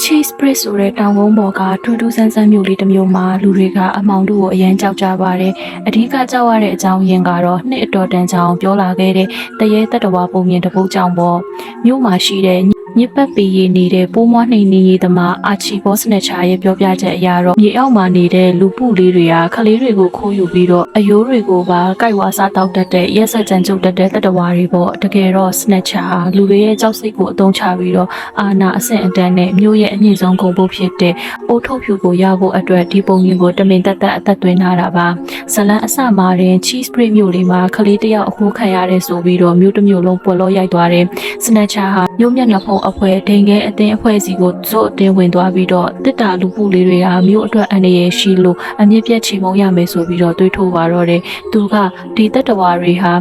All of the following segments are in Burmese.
Cheese Bridge ဆိုတဲ့တောင်ကုန်းပေါ်ကထူးထူးဆန်းဆန်းမြို့လေးတစ်မြို့မှာလူတွေကအမောင်တို့ကိုအရန်ကြောက်ကြပါတယ်။အဓိကကြောက်ရတဲ့အကြောင်းရင်းကတော့နှစ်အတော်တန်ကြောင်ပြောလာခဲ့တဲ့တရေတတဝါပုံမြင်တစ်ပုတ်ကြောင့်ပေါ့။မြို့မှာရှိတဲ့ညစ်ပတ်ပီရည်နေတဲ့ပိုးမွားနှိမ်နေရေးသမားအာချီဘော့စနက်ချာရဲ့ပြောပြချက်အရတော့မြေအောက်မှာနေတဲ့လူပုလေးတွေကခလေးတွေကိုခိုးယူပြီးတော့အယိုးတွေကိုပါကိုက်ဝါစားတောက်တတ်တဲ့ရက်ဆက်ကြံကြုတ်တတ်တဲ့တတဝါတွေပေါ့တကယ်တော့စနက်ချာလူတွေရဲ့ကြောက်စိတ်ကိုအသုံးချပြီးတော့အာနာအဆင့်အတန်းနဲ့မြို့ရဲ့အမြင့်ဆုံးကုန်ဖို့ဖြစ်တဲ့အိုးထုတ်ဖြူကိုရဖို့အတွက်ဒီပုံမြင်ကိုတမင်တက်တက်အသက်သွင်းထားတာပါဇလန်အစမှာတင် cheese spray မြို့လေးမှာခလေးတယောက်အခုခံရတဲ့ဆိုပြီးတော့မြို့တစ်မြို့လုံးပွက်လို့ရိုက်သွားတယ်စနက်ချာဟာမြို့မျက်နှာဖုံးအဖွဲ့ဒိန်ခဲအသင်းအဖွဲ့စီကိုဇို့အတင်းဝင်သွားပြီးတော့တစ်တာလူပုလေးတွေဟာမြို့အတွက်အန္တရာယ်ရှိလို့အမြင့်ပြတ်ချေမှုန်းရမယ်ဆိုပြီးတော့တွေးထိုးပါတော့တယ်သူကဒီတက်တဝါတွေဟာ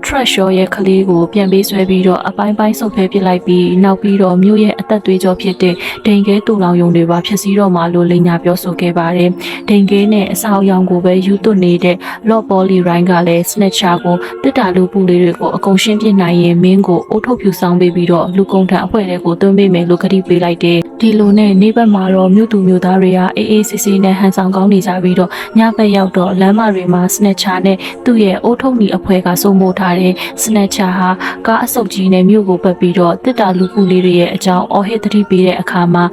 trash ရဲ့ကလေးကိုပြန်ပေးဆွဲပြီးတော့အပိုင်းပိုင်းဆုပ်ဖဲပစ်လိုက်ပြီးနောက်ပြီးတော့မြို့ရဲ့အသက်သွေးကြောဖြစ်တဲ့ဒိန်ခဲတူလောင်ယုံတွေပါဖြစ်စည်းတော့မှလို့လိန်ညာပြောဆိုခဲ့ပါတယ်ဒိန်ခဲနဲ့အဆောက်အယောင်ကိုပဲယူသွတ်နေတဲ့ Lord Polly Ryan ကလည်း snatcher ကိုတစ်တာလူပုလေးတွေကိုအကုန်ရှင်းပြနိုင်ရင်မင်းကိုအိုးထုတ်ဖြူဆောင်ပေးပြီးတော့လူကုန်ထံအဖွဲ့တွေကိုသွင်းပေးမယ်လို့ကတိပေးလိုက်တယ်ဒီလိုနဲ့နေ့ဘက်မှာတော့မြို့သူမြို့သားတွေကအေးအေးဆေးဆေးနဲ့ဟန်ဆောင်ကောင်းနေကြပြီးတော့ညဘက်ရောက်တော့လမ်းမတွေမှာ snatcher နဲ့သူ့ရဲ့အိုးထုတ်နီအဖွဲ့ကစုံမိုးထားတဲ့ snatcher ဟာကားအဆုပ်ကြီးနဲ့မြို့ကိုပတ်ပြီးတော့တစ်တာလူပုလေးတွေရဲ့အကြောင်းအော်ဟစ်သတိပေးတဲ့အခါမှာ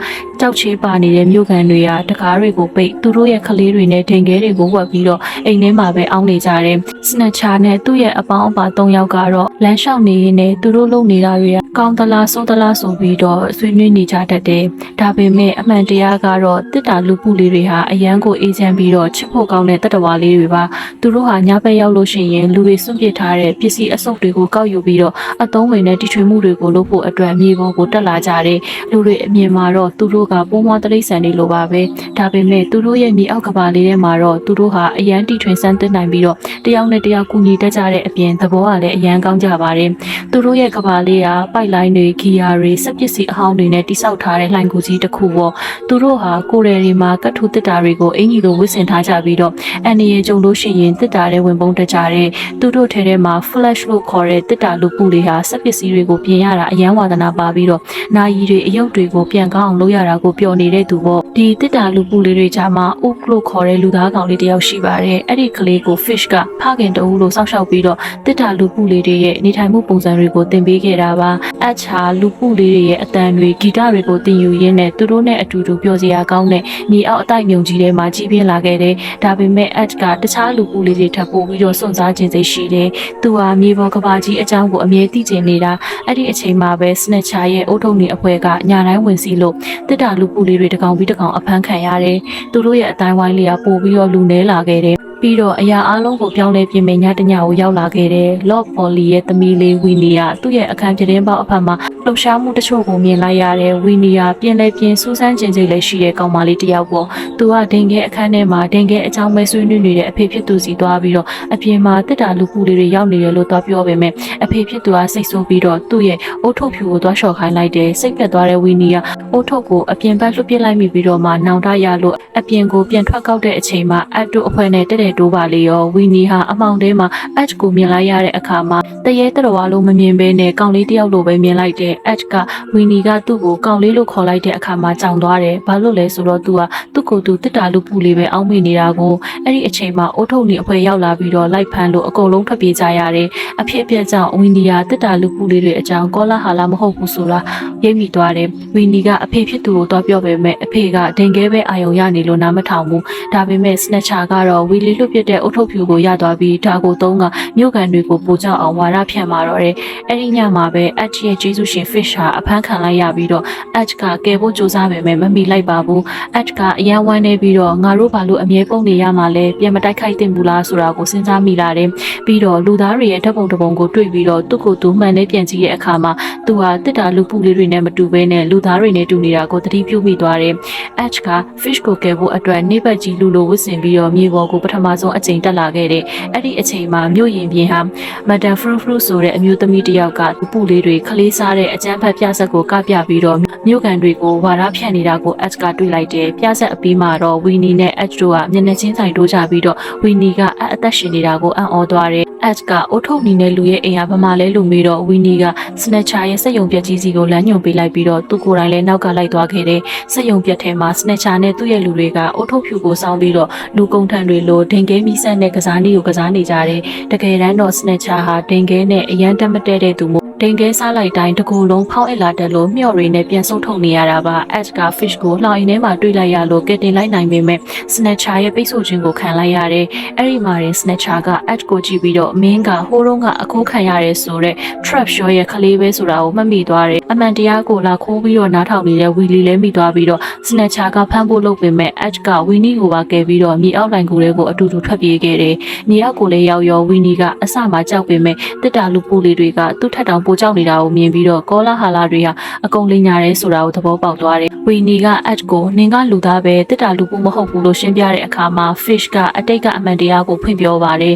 ကြောက်ချေးပါနေတဲ့မြို့ကန်တွေကတကားတွေကိုပိတ်သူတို့ရဲ့ကလေးတွေနဲ့ဒိန်ခဲတွေကိုဝက်ပြီးတော့အိမ်ထဲမှာပဲအောင်းနေကြတယ်။ snatcher နဲ့သူ့ရဲ့အပေါင်းအပါ၃ယောက်ကတော့လမ်းလျှောက်နေရင်းနဲ့သူတို့လုံနေတာတွေကကောင်းသလားဆိုးသလားဆိုပြီးတော့ဆွေးနွေးနေကြတတ်တယ်။ဒါပေမဲ့အမှန်တရားကတော့တစ်တာလူပုလေးတွေဟာအရန်ကိုအေးချမ်းပြီးတော့ချစ်ဖို့ကောင်းတဲ့တတဝါလေးတွေပါ။သူတို့ဟာညဘက်ရောက်လို့ရှိရင်လူတွေစွန့်ပစ်ထားတဲ့ပစ္စည်းအစုပ်တွေကိုကောက်ယူပြီးတော့အသုံးဝင်တဲ့တီထွေမှုတွေကိုလုပ်ဖို့အတွက်မြေပေါ်ကိုတက်လာကြတယ်။လူတွေအမြင်မှာတော့သူတို့ကပိုးမွားတိရစ္ဆာန်တွေလိုပါပဲ။ဒါပေမဲ့သူတို့ရဲ့မြေအောက်ကဘာလေးထဲမှာတော့သူတို့ဟာအရန်တီထွင်ဆန်းတင်နိုင်ပြီးတော့တယောက်နဲ့တယောက်ကူညီတတ်ကြတဲ့အပြင်သဘောကလည်းအရန်ကောင်းကြပါတယ်။သူတို့ရဲ့ကဘာလေးကပိုက်လိုင်းတွေဂီယာတွေစက်ပစ္စည်းအဟောင်းတွေနဲ့တိစောက်ထားတဲ့လှိုင်ကူကြီးတစ်ခုပေါ့သူတို့ဟာကိုယ်ရည်တွေမှာကတ်ထိုးတစ်တာတွေကိုအင်ကြီးလိုဝစ်ဆင်ထားကြပြီးတော့အန်ဒီရဲ့ကြုံလို့ရှိရင်တစ်တာတဲ့ဝင်ပုံးတက်ကြတဲ့သူတို့ထဲမှာ flash လို့ခေါ်တဲ့တစ်တာလူပုလေးဟာစက်ပစ္စည်းတွေကိုပြင်ရတာအရန်ဝါသနာပါပြီးတော့နာယီတွေအယုတ်တွေကိုပြန်ကောင်းအောင်လုပ်ရတာကိုပျော်နေတဲ့သူပေါ့ဒီတစ်တာလူပုလေးတွေကြားမှာ oak လို့ခေါ်တဲ့လူသားကောင်လေးတယောက်ရှိပါတယ်အဲ့ဒီကလေးကို fish ကဖခင်တအူးလို့စောင့်ရှောက်ပြီးတော့တစ်တာလူပုလေးတွေရဲ့နေထိုင်မှုပုံစံတွေကိုသင်ပေးခဲ့တာပါအချာလူပုလေးတွေရဲ့အတန်တွေဂီတတွေကိုသင်ယူရင်းနဲ့သူတို့နဲ့အတူတူပျော်စရာကောင်းတဲ့မြေအောက်အတိုက်မြုံကြီးထဲမှာကြီးပြင်းလာခဲ့တယ်ဒါပေမဲ့အချ်ကတခြားလူပုလေးတွေထပ်ပို့ပြီးတော့စွန့်စားခြင်းစိတ်ရှိတယ်သူဟာမြေပေါ်ကဘာကြီးအကြောင်းကိုအမြဲသိကျင်နေတာအဲ့ဒီအချိန်မှာပဲ snatcher ရဲ့အိုးထုံနေအဖွဲကညာတိုင်းဝင်စီလို့တစ်တာလူပုလေးတွေတကောင်ပြီးတကောင်အဖမ်းခံရတယ်သူတို့ရဲ့အတိုင်းဝိုင်းလေးကပို့ပြီးတော့လူနေလာခဲ့တယ်ပြီးတော့အရာအလုံးကိုပြောင်းလဲပြင်မယ်ညတညကိုရောက်လာခဲ့တယ်။ Lord Polly ရဲ့သမီးလေးဝီနီယာသူ့ရဲ့အခန်းပြတင်းပေါက်အဖက်မှာလှုပ်ရှားမှုတချို့ကိုမြင်လိုက်ရတယ်။ဝီနီယာပြင်လဲပြင်စူးစမ်းခြင်းစိတ်လည်းရှိတဲ့ကောင်မလေးတစ်ယောက်ပေါ့။သူကဒိန်ခဲအခန်းထဲမှာဒိန်ခဲအချောင်းပဲဆွေးနွေးနေတဲ့အဖေဖြစ်သူစီသွားပြီးတော့အပြင်မှာတစ်တာလူပုလေးတွေရောက်နေတယ်လို့သွားပြောပေမဲ့အဖေဖြစ်သူကစိတ်ဆိုးပြီးတော့သူ့ရဲ့အိုးထုတ်ဖြူကိုသွားလျှော့ခိုင်းလိုက်တယ်။စိတ်ပြတ်သွားတဲ့ဝီနီယာအိုးထုတ်ကိုအပြင်ဘက်လွှတ်ပစ်လိုက်မိပြီးတော့မှနောင်တရလို့အပြင်ကိုပြန်ထွက်ကောက်တဲ့အချိန်မှာအတ်တို့အဖွဲနဲ့တဲ့တိုးပါလေရောဝီနီဟာအမောင်ထဲမှာအက်ကိုမြင်လိုက်ရတဲ့အခါမှာတရေတတော်ဝါလုံးမမြင်ဘဲနဲ့ကောင်လေးတယောက်လိုပဲမြင်လိုက်တဲ့အက်ကဝီနီကသူ့ကိုကောင်လေးလို့ခေါ်လိုက်တဲ့အခါမှာကြောင်သွားတယ်။ဘာလို့လဲဆိုတော့သူကသူ့ကိုယ်သူတစ်တာလူပုလေးပဲအောင်းမိနေတာကိုအဲ့ဒီအချိန်မှာအိုးထုံနေအဖွဲရောက်လာပြီးတော့လိုက်ဖမ်းလို့အကုန်လုံးထွက်ပြေးကြရတယ်။အဖြစ်အပျက်ကြောင့်ဝီနီဟာတစ်တာလူပုလေးတွေအကြောင်းကောလာဟာလာမဟုတ်ဘူးဆိုတာရိပ်မိသွားတယ်။ဝီနီကအဖေဖြစ်သူကိုတော့ပြောပေမဲ့အဖေကဒိန်ခဲပဲအာယုံရနေလို့နားမထောင်ဘူး။ဒါပေမဲ့ snatcher ကတော့ဝီလီလွတ်ပြတဲ့အိုးထုပ်ဖြူကိုရသွားပြီးဒါကိုသုံးကမြို့ကန်တွေကိုပို့ကြအောင်ဝါရဖြန့်มาတော့တယ်အဲ့ဒီညမှာပဲအချ်ရဲ့ကျေးဇူးရှင် fish ဟာအဖမ်းခံလိုက်ရပြီးတော့အချ်ကကယ်ဖို့ကြိုးစားပေမဲ့မမီလိုက်ပါဘူးအချ်ကအရန်ဝမ်းနေပြီးတော့ငါတို့ဘာလို့အမြဲပုံနေရမှာလဲပြန်မတိုက်ခိုက်တင်ဘူးလားဆိုတာကိုစဉ်းစားမိလာတယ်ပြီးတော့လူသားတွေရဲ့ဓာတ်ပုံတစ်ပုံကိုတွေ့ပြီးတော့သူ့ကိုသူမှန်နေပြန်ကြည့်တဲ့အခါမှာသူဟာတစ်တာလူပုလေးတွေနဲ့မတူဘဲနဲ့လူသားတွေနဲ့တူနေတာကိုသတိပြုမိသွားတယ်အချ်က fish ကိုကယ်ဖို့အတွက်နေပတ်ကြီးလူလိုဝစ်စင်ပြီးတော့မြေပေါ်ကိုပထမဆုံးအချိန်တက်လာခဲ့တယ်အဲ့ဒီအချိန်မှာမြို့ရင်ပြင်ဟာမဒန်ဖရူဖရူဆိုတဲ့အမျိုးသမီးတစ်ယောက်ကပုလေးတွေခလေးစားတဲ့အကျန်းဖတ်ပြဆက်ကိုကပြပြီးတော့မြို့ကန်တွေကိုဝါရဖြန့်နေတာကိုအချ်ကတွေ့လိုက်တယ်ပြဆက်အပြီးမှာတော့ဝီနီနဲ့အချ်တို့ကမျက်နှာချင်းဆိုင်တိုးကြပြီးတော့ဝီနီကအသက်ရှင်နေတာကိုအံ့ဩသွားတယ် H ကအိုးထုတ်နေတဲ့လူရဲ့အိမ်ကဘာမှလဲလို့မေးတော့ဝီနီကစနက်ချာရဲ့စက်ယုံပြက်ကြီးစီကိုလမ်းညွှန်ပေးလိုက်ပြီးတော့သူကိုယ်တိုင်လည်းနောက်ကလိုက်သွားခဲ့တယ်စက်ယုံပြက်ထဲမှာစနက်ချာနဲ့သူ့ရဲ့လူတွေကအိုးထုတ်ဖြူကိုစောင်းပြီးတော့လူကုန်ထန်တွေလိုဒင်ကဲမီဆက်နဲ့ကစားနည်းကိုကစားနေကြတယ်တကယ်တမ်းတော့စနက်ချာဟာဒင်ကဲနဲ့အရန်တက်မတဲတဲ့သူမို့ဒင်ကဲစားလိုက်တိုင်းတကူလုံးဖောင်းအလာတက်လို့မျှော်ရင်းနဲ့ပြန်ဆုပ်ထုတ်နေရတာပါ H က fish ကိုလှောင်ရင်ထဲမှာတွေ့လိုက်ရလို့ကက်တင်လိုက်နိုင်ပေမဲ့စနက်ချာရဲ့ပိတ်ဆို့ခြင်းကိုခံလိုက်ရတယ်အဲ့ဒီမှာစနက်ချာက H ကိုကြည့်ပြီးတော့မင်းကဟိုးတုန်းကအခိုးခံရတယ်ဆိုတော့ trap show ရဲ့ခလေးပဲဆိုတာကိုမှတ်မိသွားတယ်အမှန်တရားကိုလာခိုးပြီးတော့နားထောင်နေတဲ့ဝီလီလည်းမိသွားပြီးတော့စနက်ချာကဖမ်းဖို့လုပ်ပေမဲ့ H ကဝီနီကိုပါကယ်ပြီးတော့မြေအောက်လိုင်ကူတွေကိုအတူတူထွက်ပြေးခဲ့တယ်မြေအောက်ကိုလည်းရောက်ရောဝီနီကအစမှကြောက်ပေမဲ့တစ်တာလူပူလေးတွေကသူ့ထက်တောင်ပိုကြောက်နေတာကိုမြင်ပြီးတော့ကောလာဟာလာတွေဟာအကုန်လိမ်ညာရဲဆိုတာကိုသဘောပေါက်သွားတယ်ဝီနီက H ကိုနင်ကလူသားပဲတစ်တာလူပူမဟုတ်ဘူးလို့ရှင်းပြတဲ့အခါမှာ fish ကအတိတ်ကအမှန်တရားကိုဖွင့်ပြောပါတယ်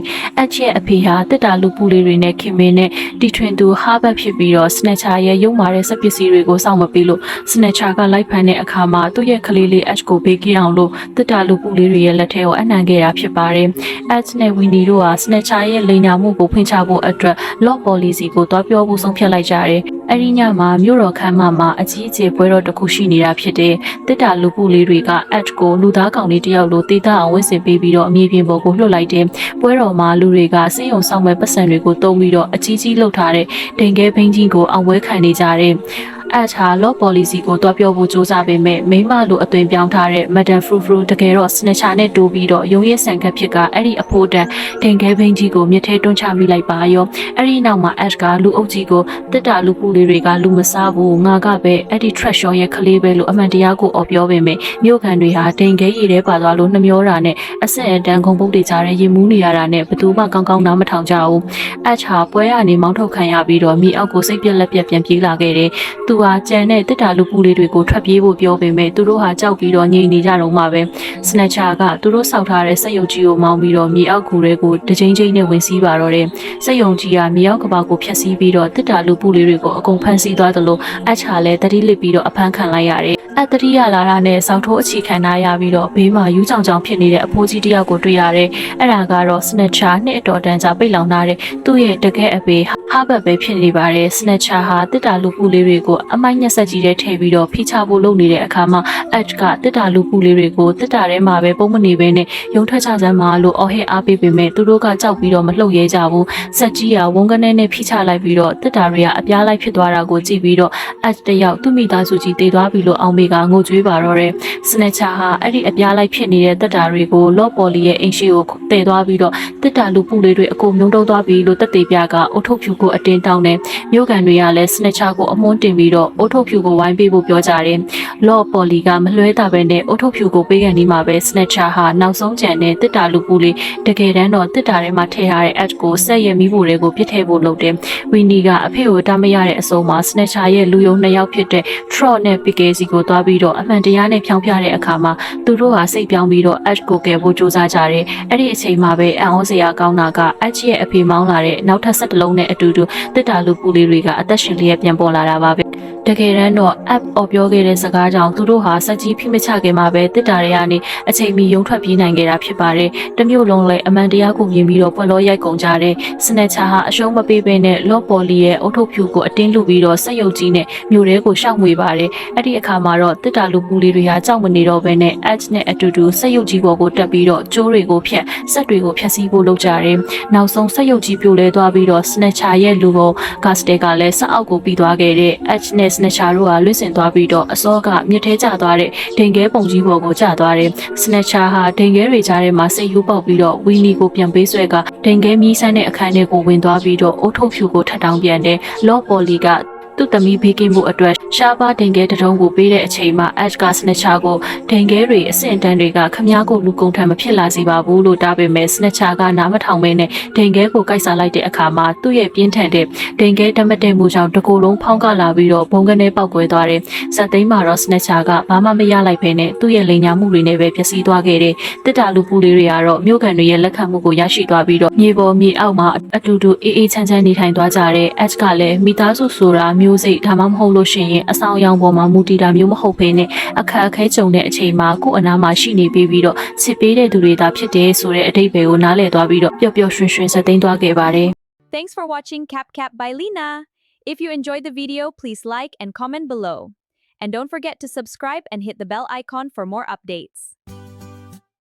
H ရဲ့အဖေဟာတစ်တာလူပူလေးတွေနဲ့ခင်မင်းနဲ့တီထွင်သူဟာဘတ်ဖြစ်ပြီးတော့စနက်ချာရဲ့ရုံမာတဲ့စက်ပစ္စည်းတွေကိုစောင့်မပေးလို့စနက်ချာကလိုက်ဖမ်းတဲ့အခါမှာသူ့ရဲ့ကလေးလေး H ကိုပေးခဲ့အောင်လို့တစ်တာလူပူလေးတွေရဲ့လက်ထဲကိုအနှံခဲ့တာဖြစ်ပါတယ်။ H နဲ့ Winnie တို့ဟာစနက်ချာရဲ့လိန်ညာမှုကိုဖွင့်ချဖို့အတွက် Lock Policy ကိုတွားပြောဖို့ဆုံးဖြတ်လိုက်ကြတယ်။အဲဒီညမှာမြို့တော်ခမ်းမမှာအကြီးအကျယ်ပွဲတော်တစ်ခုရှိနေတာဖြစ်တယ်။တစ်တာလူပူလေးတွေက H ကိုလူသားကောင်လေးတယောက်လိုတေးသားအောင်ဝစ်စင်ပေးပြီးတော့အမြေပြင်ပေါ်ကိုလွှတ်လိုက်တယ်။ပွဲတော်မှာလူတွေကစေယုံဆောင်မဲ့ပတ်စံတွေကိုတုံးပြီးတော့အကြီးကြီးလှုပ်ထားတဲ့ဒိန်ကဲဘိန်းကြီးကိုအောင်ပွဲခံနေကြတယ်။ H ဟာ law policy ကိုတွားပြောဖို့စ조사ပေမဲ့မိမလိုအသွင်ပြောင်းထားတဲ့ Madam Fru တကယ်တော့စနက်ချာနဲ့တိုးပြီးတော့ရုံးရဲဆန်ခတ်ဖြစ်ကအဲ့ဒီအဖို့တန်ဒိန်ကဲဘိန်းကြီးကိုမြစ်ထဲတွန်းချမိလိုက်ပါရောအဲ့ဒီနောက်မှာ H ကလူအုပ်ကြီးကိုတစ်တာလူပူလေးတွေကလူမစားဘူးငါကပဲအဲ့ဒီ trash show ရဲ့ကလေးပဲလို့အမှန်တရားကိုအော်ပြောပေမဲ့မြို့ခံတွေဟာဒိန်ကဲရည်ထဲပါသွားလို့နှမျောတာနဲ့အဆက်အတန်းခုံပုတ်တွေကြားတဲ့ရင်မူးနေရတာနဲ့ဘသူမှကောင်းကောင်းနားမထောင်ကြဘူး H ဟာပွဲကနေမောင်းထုတ်ခံရပြီးတော့မိအောက်ကိုစိတ်ပြက်လက်ပြက်ပြန်ပြေးလာခဲ့တယ်သူဟာကြံတဲ့တစ်တာလူပူလေးတွေကိုထွက်ပြေးဖို့ပြောပေမဲ့သူတို့ဟာကြောက်ပြီးတော့ငြိမ်နေကြတော့မှပဲစနက်ချာကသူတို့စောက်ထားတဲ့စက်ယုံကြီးကိုမောင်းပြီးတော့မြေအောက်ကူတွေကိုတကြိမ်ကြိမ်နဲ့ဝင်စီးပါတော့တယ်စက်ယုံကြီးကမြေအောက်ကဘာကိုဖျက်ဆီးပြီးတော့တစ်တာလူပူလေးတွေကိုအကုန်ဖမ်းဆီးသွားသလိုအချာလည်းတတိလစ်ပြီးတော့အဖမ်းခံလိုက်ရတယ်အတတိယလာတာနဲ့စောက်ထိုးအခြေခံထားရပြီးတော့ဘေးမှာယူးကြောင်ကြောင်ဖြစ်နေတဲ့အဖိုးကြီးတယောက်ကိုတွေ့ရတယ်အဲ့ဒါကတော့စနက်ချာနှစ်အတော်တန်ကြာပိတ်လောင်ထားတဲ့သူ့ရဲ့တကယ်အပေဟာဘတ်ပဲဖြစ်နေပါတယ်စနက်ချာဟာတစ်တာလူပူလေးတွေကိုအမိုက်ညက်ဆက်ကြီးတဲ့ထည့်ပြီးတော့ဖိချဖို့လုပ်နေတဲ့အခါမှာ H ကတစ်တာလူပူလေးတွေကိုတစ်တာထဲမှာပဲပုံမနေဘဲနဲ့ရုံထွက်ချစမ်းမှာလို့အော်ဟစ်အားပေးပေမဲ့သူတို့ကကြောက်ပြီးတော့မလှုပ်ရဲကြဘူးစက်ကြီးကဝုန်းကနေနဲ့ဖိချလိုက်ပြီးတော့တစ်တာတွေကအပြားလိုက်ဖြစ်သွားတာကိုကြည့်ပြီးတော့ H တယောက်သူ့မိသားစုကြီးတည်သွားပြီလို့အောင်မေကငိုကြွေးပါတော့တယ်စနက်ချာဟာအဲ့ဒီအပြားလိုက်ဖြစ်နေတဲ့တစ်တာတွေကိုလော့ပေါ်လီရဲ့အိမ်ရှိကိုတည်သွားပြီးတော့တစ်တာလူပူလေးတွေအကုန်မြုံတုံးသွားပြီးလို့တက်သေးပြကအုတ်ထုတ်ဖြူကိုအတင်းတောင်းတယ်မြို့ကန်တွေကလည်းစနက်ချာကိုအမွှန်းတင်ပြီးတော့အုတ်ထုတ်ဖြူကိုဝိုင်းပေးဖို့ပြောကြတယ်လော့ပေါ်လီကမလွဲတာပဲနဲ့အုတ်ထုတ်ဖြူကိုပေးကန်ဒီမှာပဲစနက်ချာဟာနောက်ဆုံးကြံတဲ့တစ်တာလူပူလေးတကယ်တမ်းတော့တစ်တာထဲမှာထည့်ထားတဲ့ H ကိုဆက်ရမိဖို့တွေကိုပြစ်ထည့်ဖို့လုပ်တယ်ဝီနီကအဖေကိုတားမရတဲ့အစုံမှာစနက်ချာရဲ့လူယုံနှစ်ယောက်ဖြစ်တဲ့ Trot နဲ့ Pique စီကိုသွားပြီးတော့အမှန်တရားနဲ့ဖြောင်းပြတဲ့အခါမှာသူတို့ဟာစိတ်ပြောင်းပြီးတော့ H ကိုကယ်ဖို့ကြိုးစားကြတယ်အဲ့ဒီအချိန်မှာပဲအံ့ဩစရာကောင်းတာက H ရဲ့အဖေမောင်းလာတဲ့နောက်ထပ်7လုံးနဲ့အတူတူတစ်တာလူပူလေးတွေကအသက်ရှင်လျက်ပြန်ပေါ်လာတာပါပဲတကယ်တမ်းတော့ app အော်ပြောခဲ့တဲ့စကားကြောင့်သူတို့ဟာစက်ကြီးဖိမချခင်မှာပဲတစ်တာတွေကနေအချိန်မီရုံထွက်ပြေးနိုင်ခဲ့တာဖြစ်ပါတယ်တမျိုးလုံးလည်းအမှန်တရားကိုမြင်ပြီးတော့ပွက်လောရိုက်ကုန်ကြတယ်စနက်ချာဟာအရှုံးမပေးဘဲနဲ့လော့ပေါ်လီရဲ့အုတ်ထုတ်ဖြူကိုအတင်းလူပြီးတော့စက်ရုပ်ကြီးနဲ့မြို့ထဲကိုရှောက်ငွေပါတယ်အဲ့ဒီအခါမှာတော့တစ်တာလူပူလေးတွေဟာကြောက်မနေတော့ဘဲနဲ့ H နဲ့အတူတူစက်ရုပ်ကြီးပေါ်ကိုတက်ပြီးတော့ကျိုးတွေကိုဖျက်စက်တွေကိုဖျက်ဆီးဖို့လုပ်ကြတယ်နောက်ဆုံးစက်ရုပ်ကြီးပြိုလဲသွားပြီးတော့စနက်ချာရဲ့လူပေါ်ဂတ်စတဲကလည်းစက်အောက်ကိုပြီးသွားခဲ့တဲ့ H နဲ့စနက်ချာတို့ဟာလွင့်စင်သွားပြီးတော့အစောကမြစ်ထဲကျသွားတဲ့ဒိန်ကဲပုံကြီးပေါ်ကိုကျသွားတယ်စနက်ချာဟာဒိန်ကဲတွေကြားထဲမှာစိတ်ယူပေါက်ပြီးတော့ဝီနီကိုပြန်ပေးဆွဲကဒိန်ကဲမြည်ဆန်းတဲ့အခန်းထဲကိုဝင်သွားပြီးတော့အုတ်ထုတ်ဖြူကိုထပ်တောင်းပြန်တယ်လော့ပေါ်လီကသူ့သမီးဘေးကင်းမှုအတွက်ရှားပါဒိန်ကဲတထုံးကိုပေးတဲ့အချိန်မှာ H ကစနက်ချာကိုဒိန်ကဲတွေအဆင့်တန်းတွေကခမားကိုလူကုန်ထမ်းမဖြစ်လာစေပါဘူးလို့တားပေမဲ့စနက်ချာကနားမထောင်မဲနဲ့ဒိန်ကဲကိုကိုက်စားလိုက်တဲ့အခါမှာသူ့ရဲ့ပြင်းထန်တဲ့ဒိန်ကဲတမတ်တဲ့မှုကြောင့်တကူလုံးဖောင်းကလာပြီးတော့ဘုံကနေပေါက်ကွဲသွားတယ်စက်သိမ်းမှာတော့စနက်ချာကဘာမှမရလိုက်ဘဲနဲ့သူ့ရဲ့လိန်ညာမှုတွေနဲ့ပဲပျက်စီးသွားခဲ့တယ်တစ်တာလူပူလေးတွေကတော့မြို့ကန်တွေရဲ့လက်ခံမှုကိုရရှိသွားပြီးတော့မြေပေါ်မြေအောက်မှာအတူတူအေးအေးချမ်းချမ်းနေထိုင်သွားကြတယ် H ကလည်းမိသားစုဆိုတာ မျိုးစိတ်ဒါမှမဟုတ်လို့ရှိရင်အဆောင်အယောင်ပေါ်မှာမူတည်တာမျိုးမဟုတ်ဘဲနဲ့အခက်အခဲကြုံတဲ့အချိန်မှာကိုယ့်အနားမှာရှိနေပြီးတော့ချစ်ပေးတဲ့သူတွေသာဖြစ်တယ်ဆိုတဲ့အဓိပ္ပာယ်ကိုနားလည်သွားပြီးတော့ပျော်ပျော်ရွှင်ရွှင်ဆက်သိမ်းသွားခဲ့ပါတယ် Thanks for watching Cap Cap by Lena. If you enjoyed the video, please like and comment below. And don't forget to subscribe and hit the bell icon for more updates.